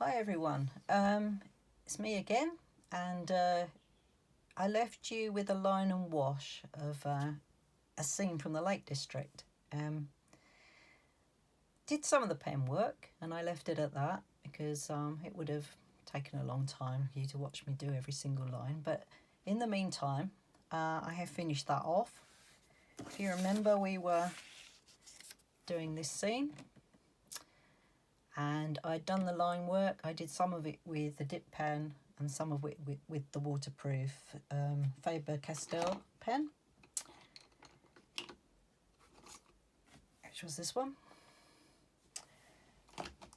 Hi everyone, it's me again, and I left you with a line and wash of a scene from the Lake District. Did some of the pen work, and I left it at that because it would have taken a long time for you to watch me do every single line. But in the meantime, I have finished that off. If you remember, we were doing this scene, and I'd done the line work. I did some of it with the dip pen and some of it with the waterproof Faber-Castell pen, which was this one.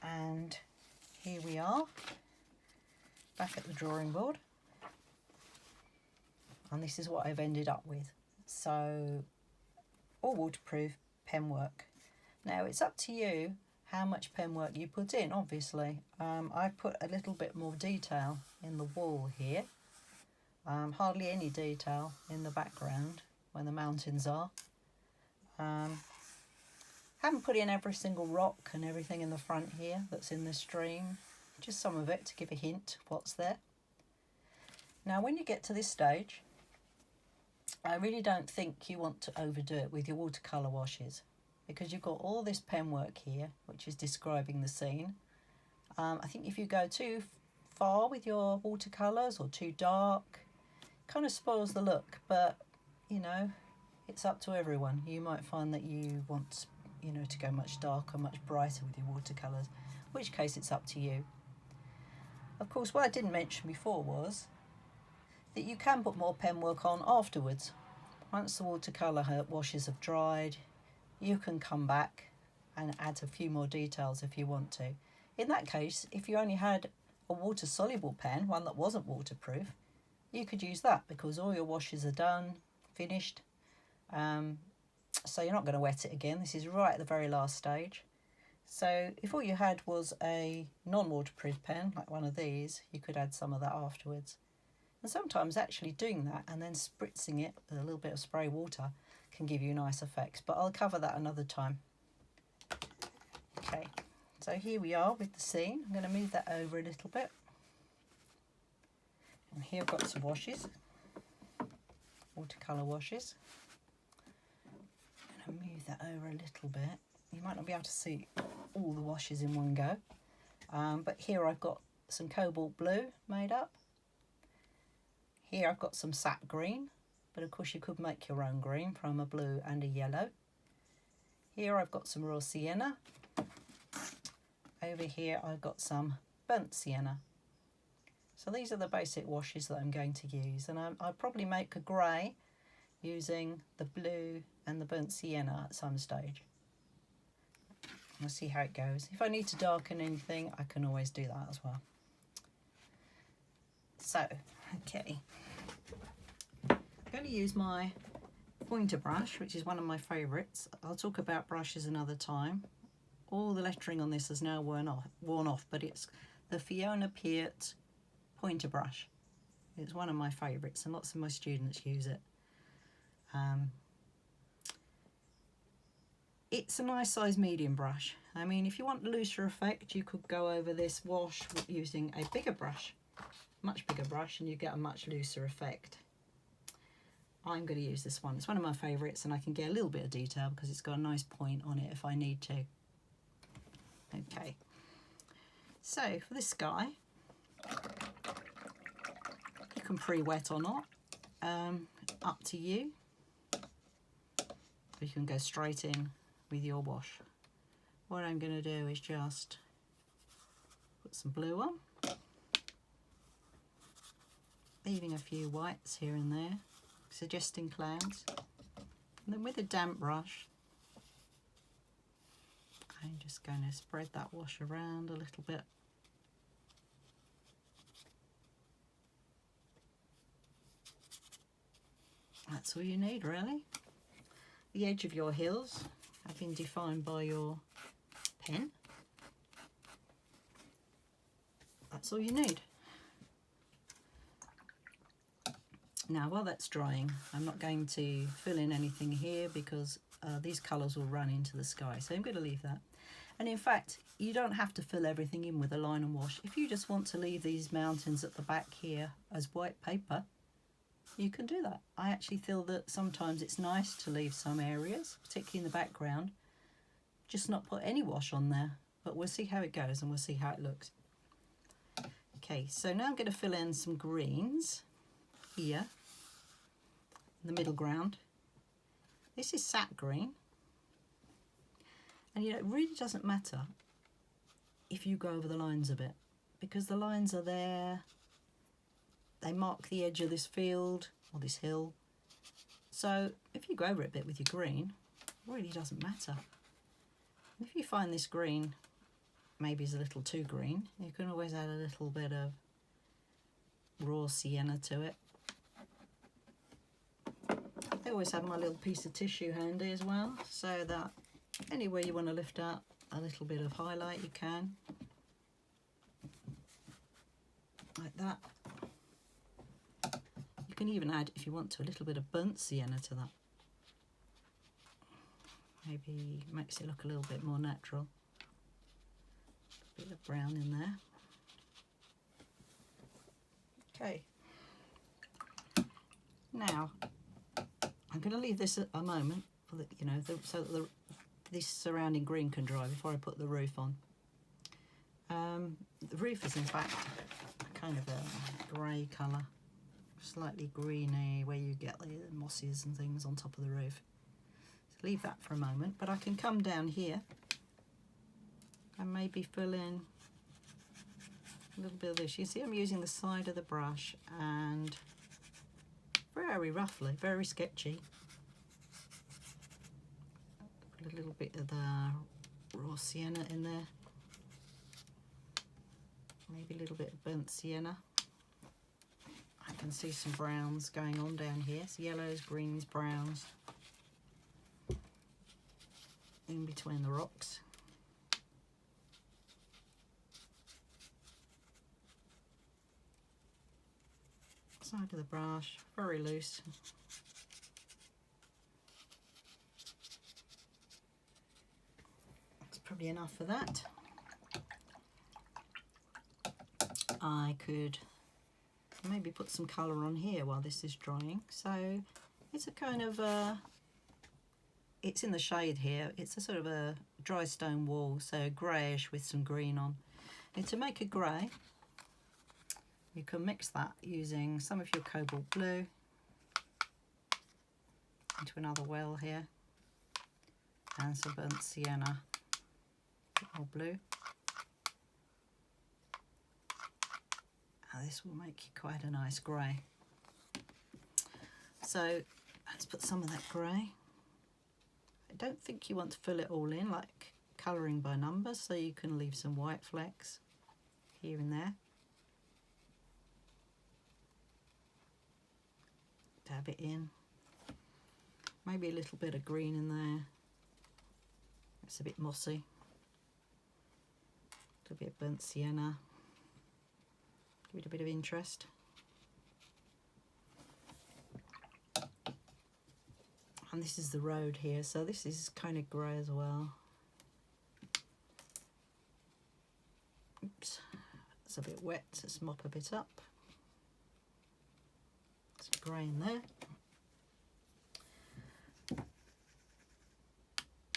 And here we are, back at the drawing board. And this is what I've ended up with. So, all waterproof pen work. Now, it's up to you how much pen work you put in, obviously. I put a little bit more detail in the wall here. Hardly any detail in the background where the mountains are. Haven't put in every single rock and everything in the front here that's in the stream. Just some of it to give a hint of what's there. Now, when you get to this stage, I really don't think you want to overdo it with your watercolour washes, because you've got all this pen work here, which is describing the scene. I think if you go too far with your watercolours or too dark, it kind of spoils the look. But, you know, it's up to everyone. You might find that you want, you know, to go much darker, much brighter with your watercolours, in which case it's up to you. Of course, what I didn't mention before was that you can put more pen work on afterwards. Once the watercolour washes have dried, you can come back and add a few more details if you want to. In that case, if you only had a water-soluble pen, one that wasn't waterproof, you could use that because all your washes are done, finished. So you're not going to wet it again. This is right at the very last stage. So if all you had was a non-waterproof pen, like one of these, you could add some of that afterwards. And sometimes actually doing that and then spritzing it with a little bit of spray water can give you nice effects, but I'll cover that another time. Okay, so here we are with the scene. I'm going to move that over a little bit. And here I've got some washes, watercolour washes. I'm going to move that over a little bit. You might not be able to see all the washes in one go, but here I've got some cobalt blue made up. Here I've got some sap green, but of course you could make your own green from a blue and a yellow. Here I've got some raw sienna. Over here I've got some burnt sienna. So these are the basic washes that I'm going to use, and I'll probably make a grey using the blue and the burnt sienna at some stage. We'll see how it goes. If I need to darken anything, I can always do that as well. So, okay. I'm going to use my pointer brush, which is one of my favourites. I'll talk about brushes another time. All the lettering on this is now worn off, but it's the Fiona Peart pointer brush. It's one of my favourites, and lots of my students use it. It's a nice size medium brush. I mean, if you want a looser effect, you could go over this wash using a bigger brush, much bigger brush, and you get a much looser effect. I'm going to use this one. It's one of my favourites, and I can get a little bit of detail because it's got a nice point on it if I need to. Okay, so for this guy, you can pre-wet or not, up to you. You can go straight in with your wash. What I'm going to do is just put some blue on, leaving a few whites here and there, suggesting clouds. And then with a damp brush, I'm just going to spread that wash around a little bit. That's all you need, really. The edge of your hills have been defined by your pen. That's all you need. Now, while that's drying, I'm not going to fill in anything here because these colours will run into the sky, so I'm going to leave that. And in fact, you don't have to fill everything in with a line and wash. If you just want to leave these mountains at the back here as white paper, you can do that. I actually feel that sometimes it's nice to leave some areas, particularly in the background, just not put any wash on there. But we'll see how it goes and we'll see how it looks. Okay, so now I'm going to fill in some greens here in the middle ground. This is sap green. And you know, it really doesn't matter if you go over the lines a bit, because the lines are there. They mark the edge of this field or this hill. So if you go over it a bit with your green, it really doesn't matter. If you find this green maybe is a little too green, you can always add a little bit of raw sienna to it. I always have my little piece of tissue handy as well, so that anywhere you want to lift out a little bit of highlight, you can. Like that. You can even add, if you want to, a little bit of burnt sienna to that. Maybe makes it look a little bit more natural. A bit of brown in there. Okay. Now, I'm going to leave this a moment for the, so that this surrounding green can dry before I put the roof on. The roof is in fact kind of a grey colour, slightly greeny, where you get the mosses and things on top of the roof. So leave that for a moment, but I can come down here and maybe fill in a little bit of this. You see I'm using the side of the brush and very roughly, very sketchy. Put a little bit of the raw sienna in there. Maybe a little bit of burnt sienna. I can see some browns going on down here. So yellows, greens, browns. In between the rocks. Side of the brush, very loose. That's probably enough for that. I could maybe put some colour on here while this is drying. So it's a kind of it's in the shade here. It's a sort of a dry stone wall, so greyish with some green on. And to make a grey, you can mix that using some of your cobalt blue into another well here, and some burnt sienna or blue. And this will make you quite a nice grey. So let's put some of that grey. I don't think you want to fill it all in, like colouring by numbers, so you can leave some white flecks here and there. Dab it in. Maybe a little bit of green in there. It's a bit mossy. A little bit of burnt sienna. Give it a bit of interest. And this is the road here, so this is kind of grey as well. Oops, it's a bit wet, let's mop a bit up. Some grey in there.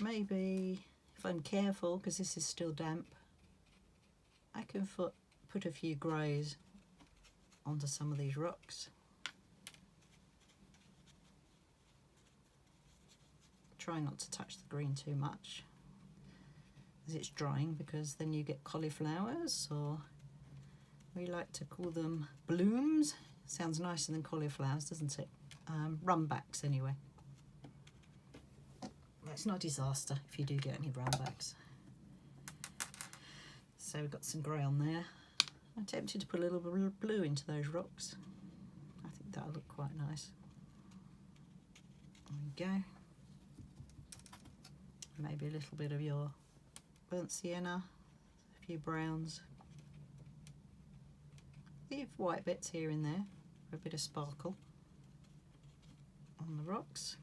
Maybe, if I'm careful, because this is still damp, I can put a few greys onto some of these rocks. Try not to touch the green too much as it's drying, because then you get cauliflowers, or we like to call them blooms. Sounds nicer than cauliflowers, doesn't it? Runbacks anyway. Well, it's not a disaster if you do get any runbacks. So we've got some grey on there. I'm tempted to put a little bit of blue into those rocks. I think that'll look quite nice. There we go. Maybe a little bit of your burnt sienna, a few browns. Leave white bits here and there for a bit of sparkle on the rocks.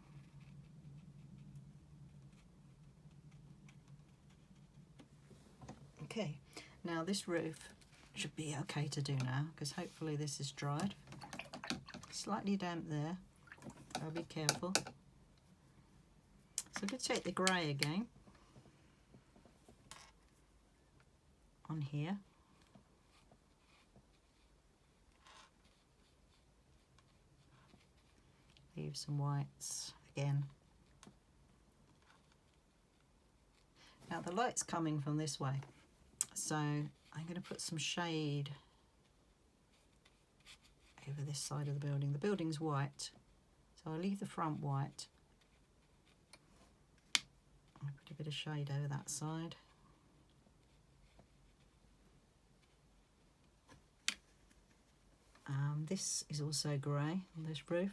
Okay, now this roof should be okay to do now, because hopefully this is dried. Slightly damp there, I'll be careful. So I'm going to take the grey again on here. Leave some whites again. Now the light's coming from this way, so I'm going to put some shade over this side of the building. The building's white, so I'll leave the front white. I'll put a bit of shade over that side. This is also grey on this roof.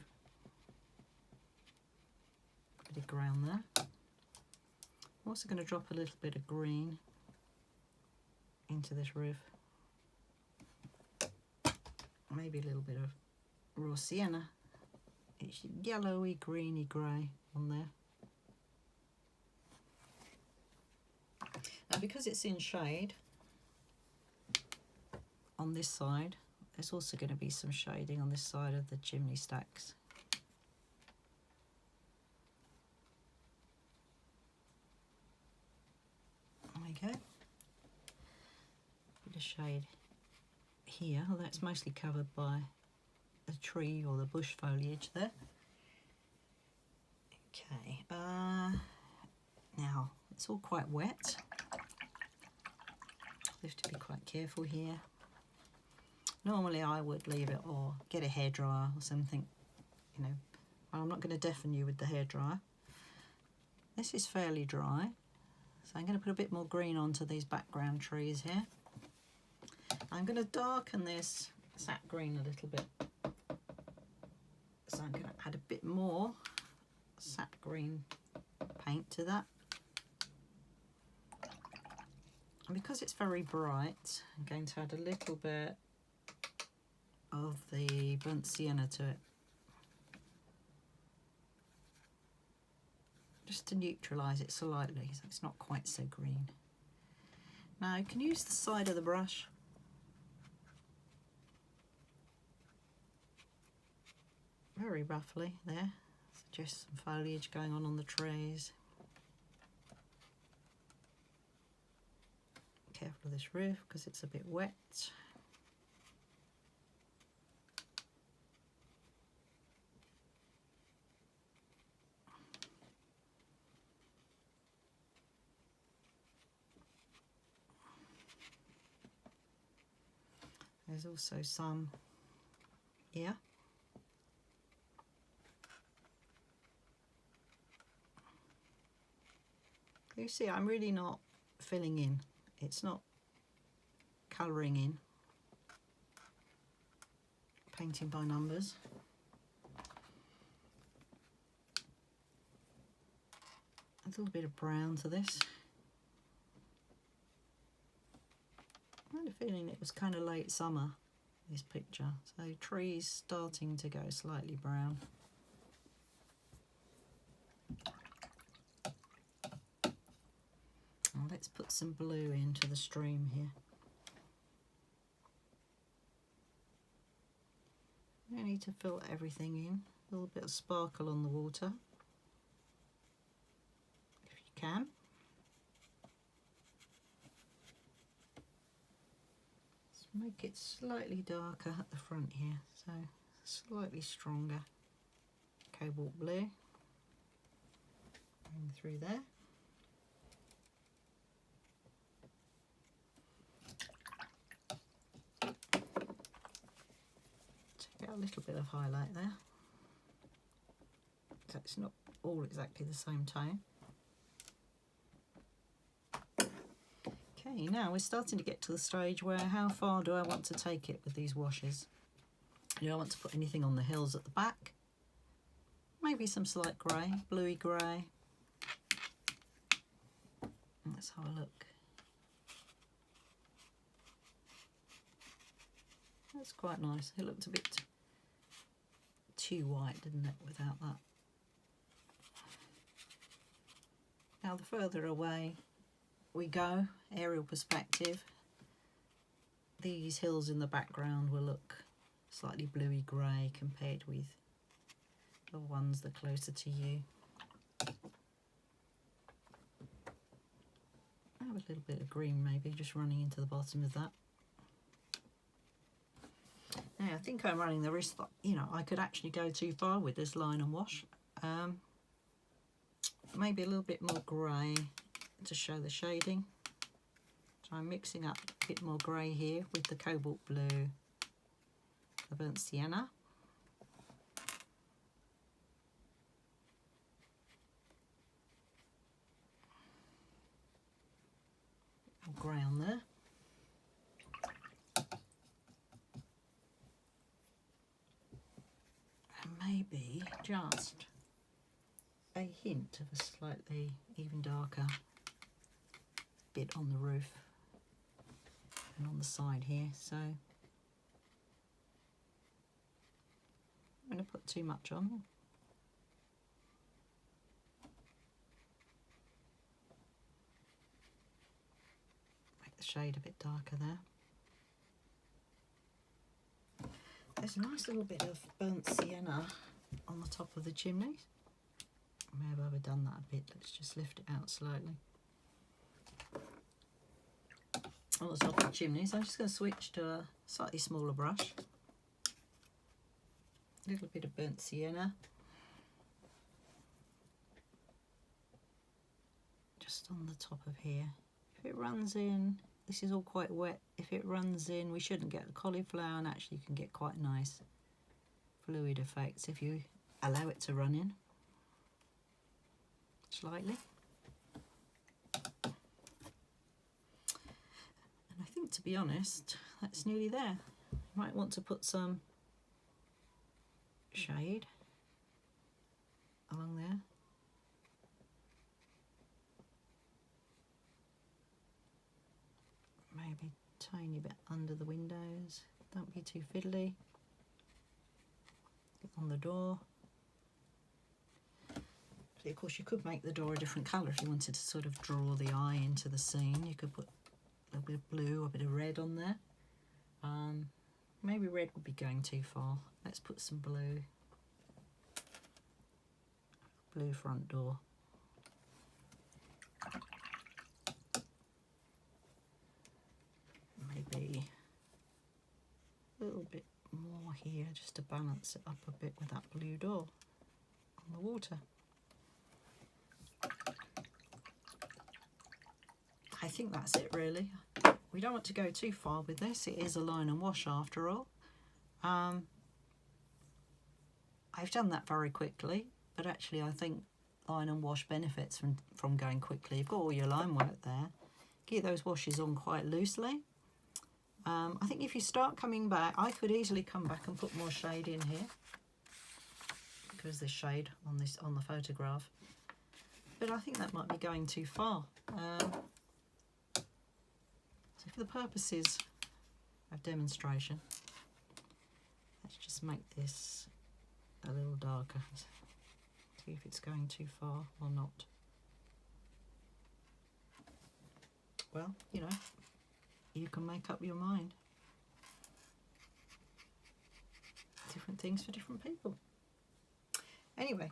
A bit of grey on there. I'm also going to drop a little bit of green into this roof. Maybe a little bit of raw sienna. It's yellowy, greeny grey on there. Now because it's in shade on this side, there's also going to be some shading on this side of the chimney stacks. There we go. Bit of shade here, although it's mostly covered by the tree or the bush foliage there. Okay, now it's all quite wet. You have to be quite careful here. Normally I would leave it or get a hairdryer or something, you know. I'm not going to deafen you with the hairdryer. This is fairly dry, so I'm going to put a bit more green onto these background trees here. I'm going to darken this sap green a little bit. So I'm going to add a bit more sap green paint to that. And because it's very bright, I'm going to add a little bit of the burnt sienna to it, just to neutralise it slightly so it's not quite so green. Now you can use the side of the brush very roughly there, suggest some foliage going on the trees. Careful of this roof because it's a bit wet. There's also some here. You see, I'm really not filling in. It's not colouring in. Painting by numbers. A little bit of brown to this. I had a feeling it was kind of late summer, this picture, so trees starting to go slightly brown. Now let's put some blue into the stream here. You need to fill everything in, a little bit of sparkle on the water, if you can. Make it slightly darker at the front here, so slightly stronger cobalt blue going through there. Take out a little bit of highlight there, so it's not all exactly the same tone. Okay, now we're starting to get to the stage where how far do I want to take it with these washes? Do I want to put anything on the hills at the back? Maybe some slight grey, bluey grey. Let's have a look. That's quite nice. It looked a bit too white, didn't it, without that? Now the further away we go, aerial perspective. These hills in the background will look slightly bluey grey compared with the ones that are closer to you. I have a little bit of green maybe just running into the bottom of that. Now I think I'm running the risk that, you know, I could actually go too far with this line and wash. Maybe a little bit more grey to show the shading. So I'm mixing up a bit more grey here with the cobalt blue, the burnt sienna. More grey on there. And maybe just a hint of a slightly even darker bit on the roof and on the side here. So I'm going to put too much on. Make the shade a bit darker there. There's a nice little bit of burnt sienna on the top of the chimneys. I may have overdone that a bit. Let's just lift it out slightly. On the top of the chimneys, I'm just going to switch to a slightly smaller brush. A little bit of burnt sienna. Just on the top of here. If it runs in, this is all quite wet. If it runs in, we shouldn't get the cauliflower, and actually you can get quite nice fluid effects if you allow it to run in slightly. And I think, to be honest, that's nearly there. You might want to put some shade along there. Maybe a tiny bit under the windows. Don't be too fiddly. On the door. So of course you could make the door a different colour if you wanted to sort of draw the eye into the scene. You could put a little bit of blue or a bit of red on there. Maybe red would be going too far. Let's put some blue. Blue front door. Maybe a little bit more here just to balance it up a bit with that blue door on the water. I think that's it really. We don't want to go too far with this. It is a line and wash after all. I've done that very quickly, but actually I think line and wash benefits from going quickly. You've got all your line work there. Get those washes on quite loosely. I think if you start coming back, I could easily come back and put more shade in here because there's shade on the photograph. But I think that might be going too far. So for the purposes of demonstration, let's just make this a little darker. See if it's going too far or not. Well, you know, you can make up your mind. Different things for different people. Anyway,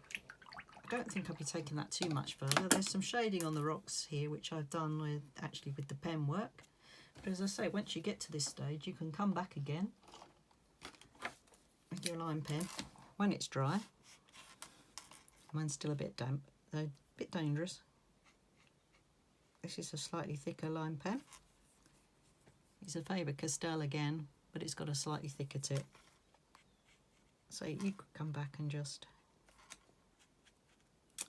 I don't think I'll be taking that too much further. There's some shading on the rocks here, which I've done with the pen work. But as I say, once you get to this stage, you can come back again with your line pen when it's dry. Mine's still a bit damp, though a bit dangerous. This is a slightly thicker line pen. It's a Faber-Castell again, but it's got a slightly thicker tip. So you could come back and just...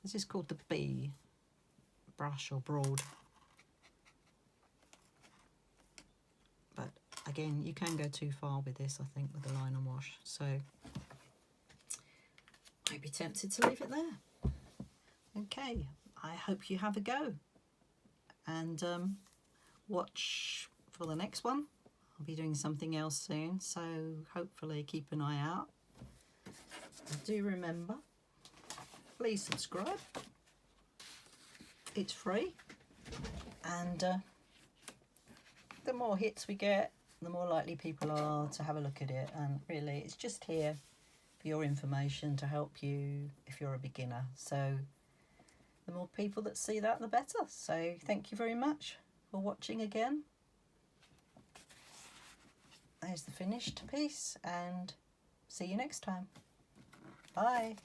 This is called the B brush or broad. But again, you can go too far with this, I think, with the line and wash. So I'd be tempted to leave it there. Okay, I hope you have a go. And watch for the next one. I'll be doing something else soon, so hopefully keep an eye out. And do remember, please subscribe. It's free. And the more hits we get, the more likely people are to have a look at it. And really, it's just here for your information to help you if you're a beginner. So the more people that see that, the better. So thank you very much for watching again. There's the finished piece, and see you next time. Bye.